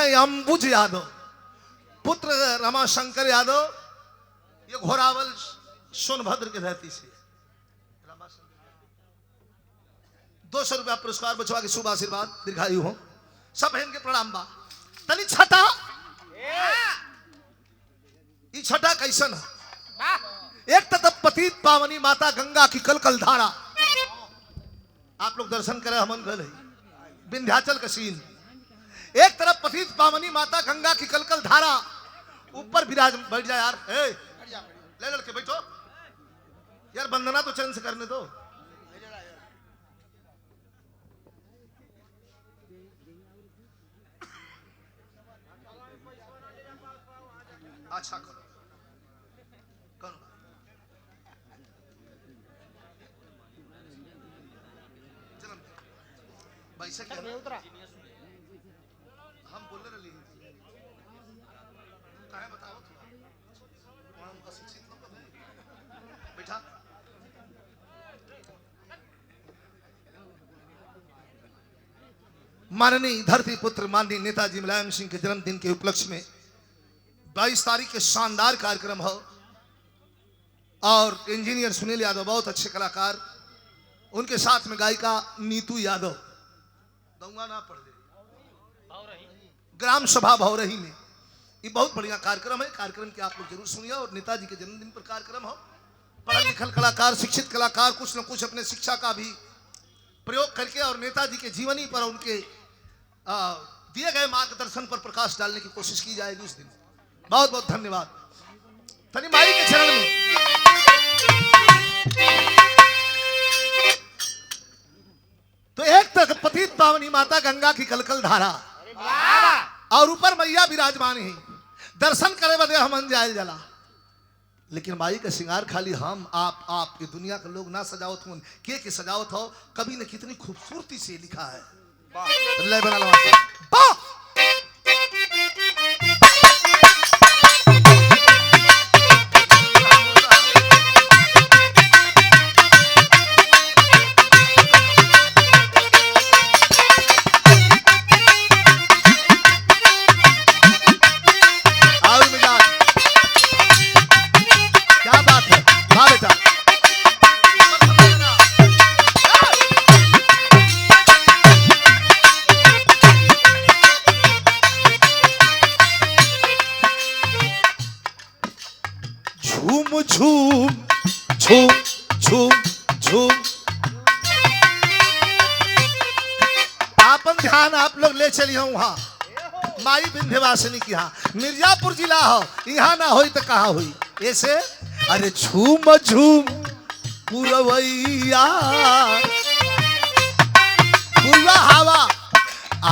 हैं अंबुज यादव, पुत्र रमाशंकर यादव, ये घोरावल सोनभद्र के धरती से। 200 रुपया पुरस्कार बचवा के शुभ आशीर्वाद दीर्घायु हो। सब बहन के प्रणाम बा। तनी छठा, ई छठा कैसन है? एक तरफ पतित पावनी माता गंगा की कलकल धारा, आप लोग दर्शन करे हमन गल है विंध्याचल का सीन। एक तरफ पतित पावनी माता गंगा की कलकल धारा, ऊपर विराज, बैठ जा यार, ले लड़के बैठो यार, वंदना तो चरण से करने दो। अच्छा करो करो, वैसे क्या हम बोल रहे हैं, बताओ अशिक्षित लोग बैठा। माननीय धरती पुत्र माननीय नेताजी मुलायम सिंह के जन्मदिन के उपलक्ष्य में 22 तारीख के शानदार कार्यक्रम हो, और इंजीनियर सुनील यादव बहुत अच्छे कलाकार, उनके साथ में गायिका नीतू यादव, दूंगा ना पढ़ दे, ग्राम सभा भौरही में। ये बहुत बढ़िया कार्यक्रम है। कार्यक्रम के आप लोग जरूर सुनिए। और नेताजी के जन्मदिन पर कार्यक्रम हो, पढ़े लिखल कलाकार, शिक्षित कलाकार कुछ न कुछ अपने शिक्षा का भी प्रयोग करके और नेताजी के जीवनी पर, उनके दिए गए मार्गदर्शन पर प्रकाश डालने की कोशिश की जाएगी उस दिन। बहुत बहुत धन्यवाद। तनी माई के चरण में तो एक तक पतित पावनी माता गंगा की कलकल धारा, और ऊपर मैया विराजमान है। दर्शन करे बदे हम जायल जला, लेकिन माई का श्रृंगार खाली हम आप ये दुनिया के लोग ना सजावत हो, के सजावत हो, कभी ने कितनी खूबसूरती से लिखा है। ले बना लो झूम झूम झूम झूम। आपन ध्यान आप लोग ले चलिए वहां माई विंध्यवासिनी की, यहाँ मिर्जापुर जिला हो, यहाँ ना होई तो कहाँ हुई ऐसे। अरे झूम झूम पुरवैया पूर्वा हवा,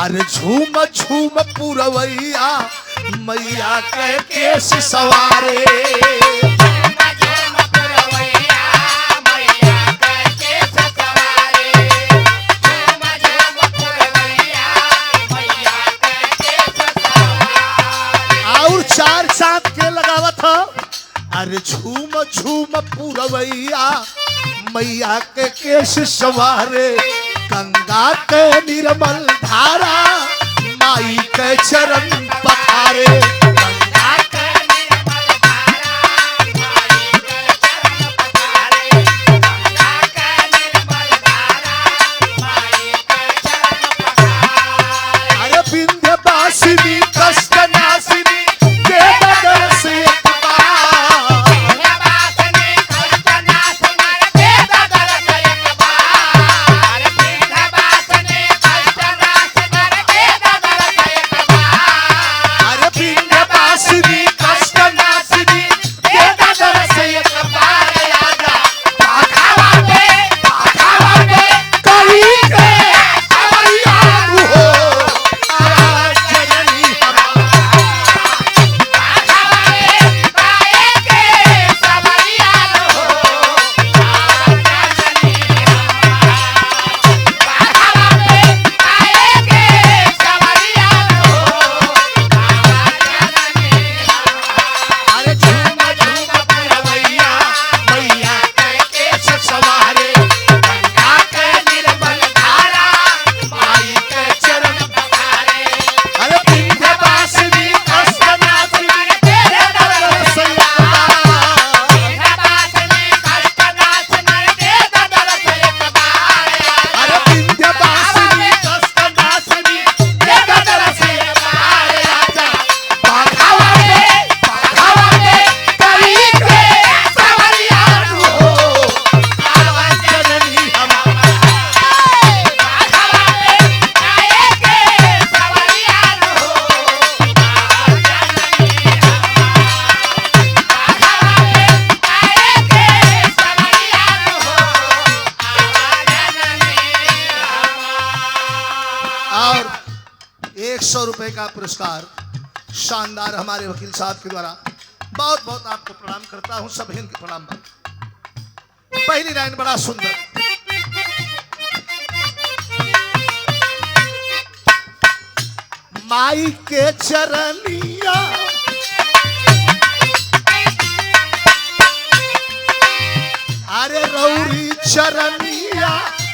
अरे झूम झूम पुरवैया मैया के केस सवारे। चार चांद के लगावत हो, अरे झूम झूम पुरवैया मैया के केश सवारे। गंगा के निर्मल धारा माई के चरण पखारे। गंगा के निर्मल धारा माई के चरण पखारे। गंगा के निर्मल धारा माई के चरण पखारे। अरे विंध्यवासिनी कष्ट नासिनी Pinga 100 रुपए का पुरस्कार शानदार हमारे वकील साहब के द्वारा। बहुत बहुत आपको प्रणाम करता हूं, सब हिंद की प्रणाम। पहली लाइन बड़ा सुंदर। माई के चरनिया अरे रौरी चरनिया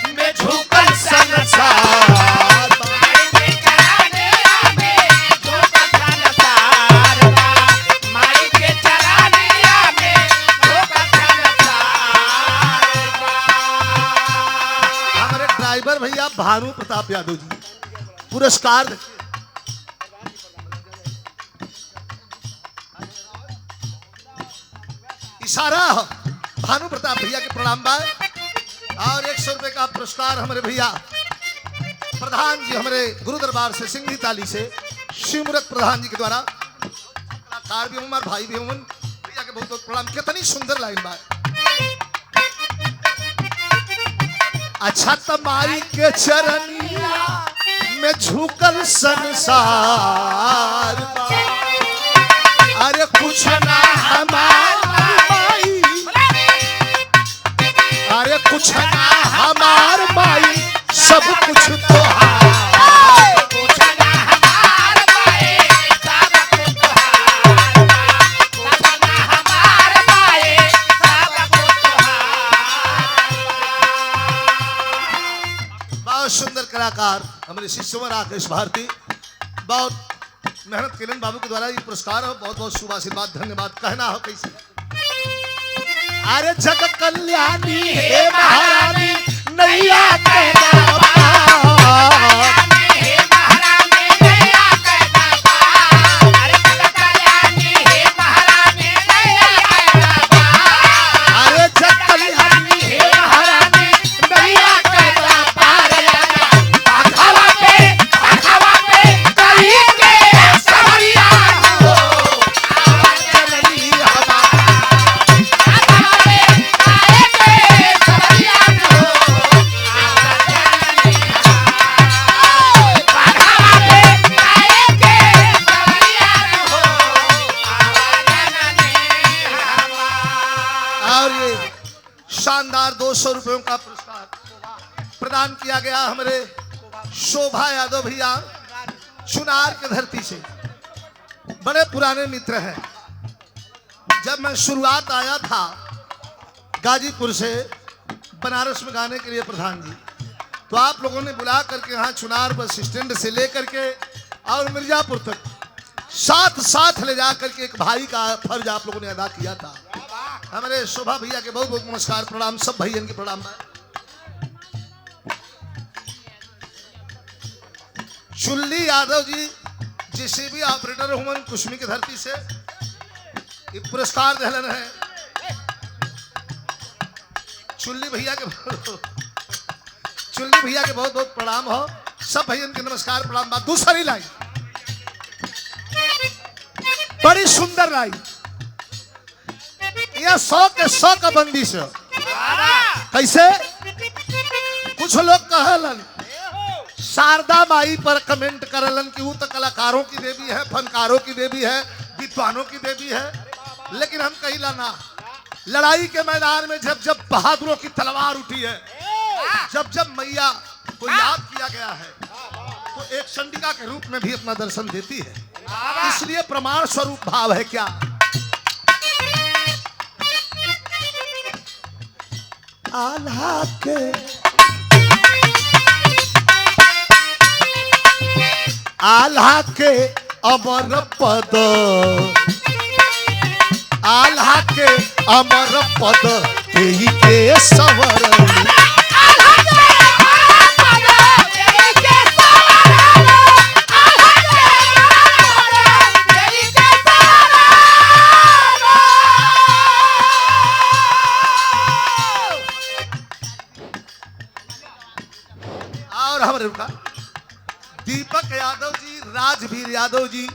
में झुकल संसार। हमारे ड्राइवर भैया भानु प्रताप यादव जी पुरस्कार इशारा भानु प्रताप भैया के प्रणाम बा। और 100 रुपए का पुरस्कार हमारे भैया प्रधान जी हमारे गुरु दरबार से सिंघी ताली से शिवमूर्त प्रधान जी के द्वारा। कलाकार भी हमारे भाई भी हमन भैया के बहुत बहुत प्रणाम। कितनी सुंदर लाइन बा। अच्छा तमाई के चरनिया में झुकल संसार। अरे कुछ ना हमारी, अरे कुछ ना हमार माई, सब कुछ तो कुछ ना हमार माई, सब कुछ तोहार। कुछ ना हमार माई, सब कुछ तोहार। बहुत सुंदर कलाकार हमारे शिष्य राकेश भारती, बहुत मेहनत किरण बाबू के द्वारा ये पुरस्कार हो। बहुत बहुत शुभ आशीर्वाद, धन्यवाद। कहना हो कैसे। अरे जग कल्याणी हे महारानी नैया कहना शानदार 200 रुपयों का पुरस्कार प्रदान किया गया हमारे शोभा यादव भैया चुनार के धरती से। बड़े पुराने मित्र हैं। जब मैं शुरुआत आया था गाजीपुर से बनारस में गाने के लिए प्रधान जी, तो आप लोगों ने बुला करके यहाँ चुनार बस स्टैंड से लेकर के और मिर्जापुर तक साथ साथ ले जा करके एक भाई का फर्ज आप लोगों ने अदा किया था। हमारे शोभा भैया के बहुत बहुत नमस्कार प्रणाम, सब भैया के प्रणाम। चुल्ली Yadav ji JCB operator human कुश्मी की धरती से ये पुरस्कार दहलन है। चुल्ली भैया के बहुत बहुत प्रणाम हो, सब भैया के नमस्कार प्रणाम। बात दूसरी लाइन बड़ी सुंदर लाइन, यह 100 के 100 का बंदिश कैसे। कुछ लोग कहलन शारदा माई पर कमेंट करलन कि वो तो कलाकारों की देवी है, फनकारों की देवी है, विद्वानों की देवी है। लेकिन हम कहिला ना, लड़ाई के मैदान में जब जब बहादुरों की तलवार उठी है, जब जब मैया को याद किया गया है, तो एक चंडिका के रूप में भी अपना दर्शन देती है। इसलिए प्रमाण स्वरूप भाव है क्या। आल्हा के आल्हा के अमर पद, आल्हा के अमर पद तेही के सवर। और हमारे रुका दीपक यादव जी, राजवीर यादव जी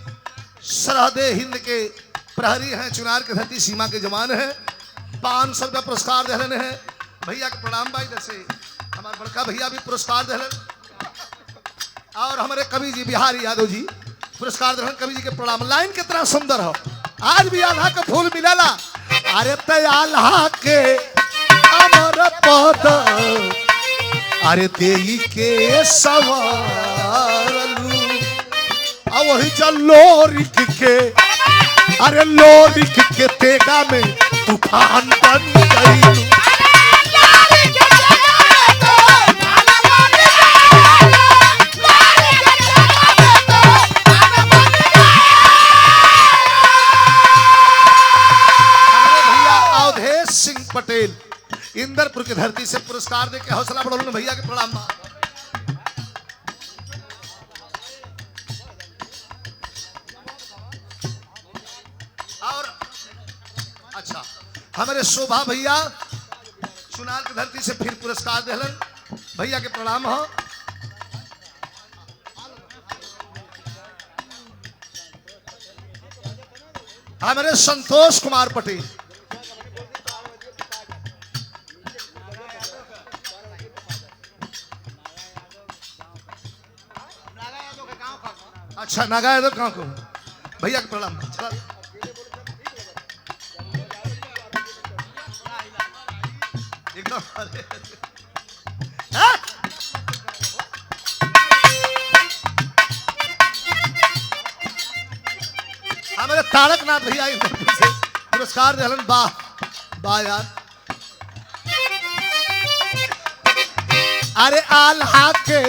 सरहदे हिंद के प्रहरी हैं, चुनार के धरती सीमा के जवान हैं। 500 का पुरस्कार दहलन है। भैया के प्रणाम भाई। जैसे हमारे बड़का भैया भी पुरस्कार दहलन। और हमारे कवि जी बिहारी यादव जी पुरस्कार दे कवि जी के प्रणाम। लाइन कितना सुंदर हो, आज भी आल्हा का फूल मिलेला। अरे तय आल्हा के अमर पद अरे देई के सवारलू अब वही चल लोरिक के अरे लोरिक के तेगा में तूफान बन गई। पटेल इंदरपुर की धरती से पुरस्कार देके हौसला बढ़ाने भैया के प्रणाम। और अच्छा हमारे शोभा भैया सुनाल की धरती से फिर पुरस्कार देलन भैया के प्रणाम हो। हमारे संतोष कुमार पटेल अच्छा नागा यादव कहाँ को भैया के प्रणाम। एकदम हमारे तारकनाथ भैया से पुरस्कार दहलन। वाह वाह यार। अरे आल्हा के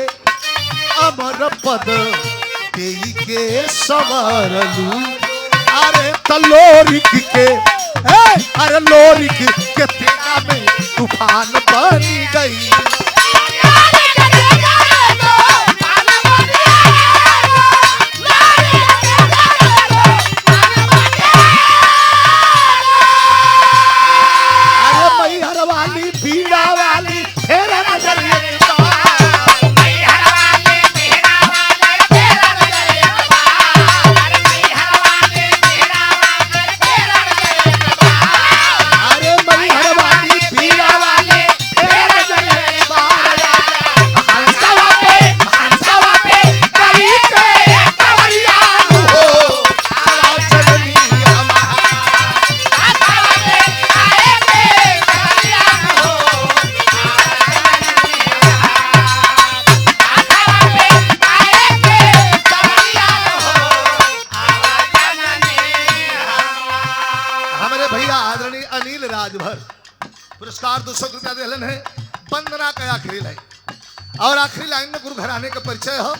अमर पद देई के सवरलू अरे तलोरिक के अरे लोरिक के तेगा में तूफान बन गई। अरे मैहर वाली बीड़ा वाली फेरा नजरिए पुरस्कार 200 रुपया दिलन है। वंदना का आखिरी लाइन और आखिरी लाइन में गुरु घराने का परिचय हो।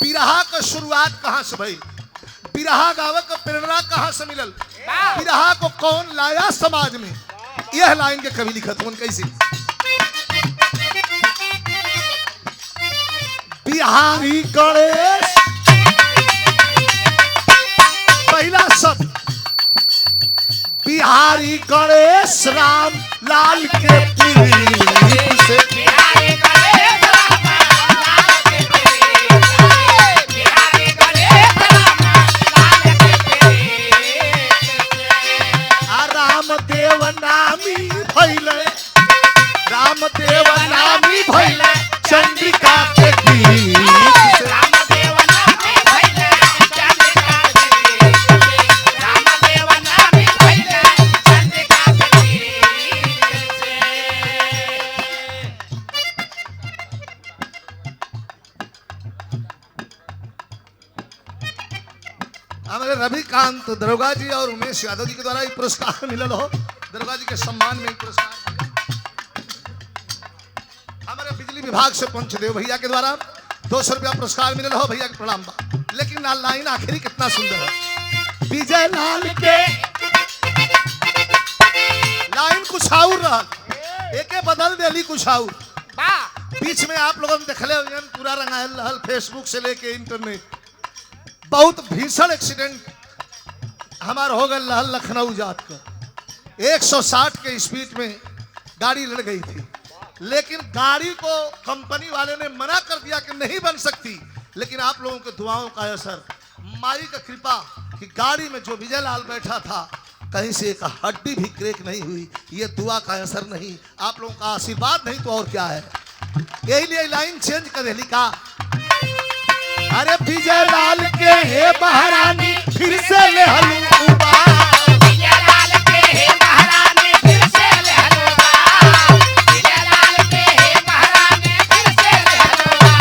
बिरहा का शुरुआत कहाँ से भई, बिरहा गावे का प्रेरणा कहाँ से मिलल, बिरहा को कौन लाया समाज में, यह लाइन के कवि लिखत हूं कैसे। बिहारी गणेश पहला शब्द बिहारी गणेश राम लाल के प्रीत से बिहारी गणेश राम लाल के प्रीत से बिहारी गणेश राम लाल के प्रीत से रामदेव नामी भइले रामदेव नामी भइले चंद्रिका के गीत से रामदेव नामी भइले चंद्रिका के गीत से रामदेव नामी भइले चंद्रिका के गीत से। हमारे रविकांत दरोगा जी और उमेश यादव जी के द्वारा ये पुरस्कार मिलल हो। दरोगा जी के सम्मान में पुरस्कार हमारे बिजली विभाग से पंचदेव भैया के द्वारा 200 रुपया पुरस्कार मिलल हो। भैया के प्रणाम बा। लेकिन लाइन आखिरी कितना सुंदर है। विजय लाल के लाइन कुछ और रहा, एके बदल देली कुछ और। बीच में आप लोगों ने देखले पूरा रंगायल रहल फेसबुक से लेके इंटरनेट। बहुत भीषण एक्सीडेंट हमार हो गया रहल लखनऊ जात का। 160 के स्पीड में गाड़ी लड़ गई थी, लेकिन गाड़ी को कंपनी वाले ने मना कर दिया कि नहीं बन सकती। लेकिन आप लोगों के दुआओं का असर, माई का कृपा कि गाड़ी में जो विजय लाल बैठा था कहीं से एक हड्डी भी क्रेक नहीं हुई। ये दुआ का असर नहीं, आप लोगों का आशीर्वाद नहीं तो और क्या है। यही लिए लाइन चेंज कर लिखा अरे विजय लाल के हे महारानी फिर से ले हलू उबार। विजयलाल के हे महारानी फिर से ले हलवा। विजयलाल के हे महारानी फिर से ले हलवा।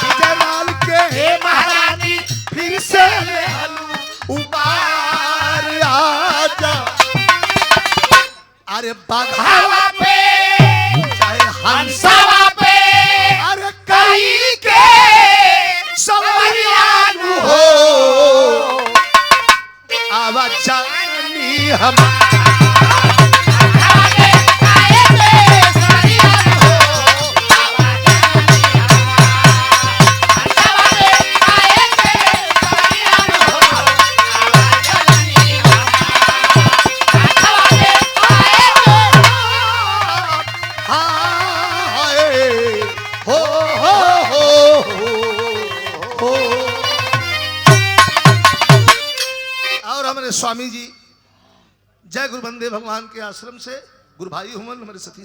विजय लाल के हे महारानी फिर से ले हलू उबार। आजा अरे बाघावा हवा पे चाहे हंसा हंसावा पे अरे कई के सवरियानु हो आवा जानी हम हवाले आए पे सरिया हो। आवाज हंसावाले आए पे सरिया हो। हंसावाले आए पे हाय हो और हमारे स्वामी जी जय गुरु बंदे भगवान के आश्रम से गुरु भाई हुमन हमारे सती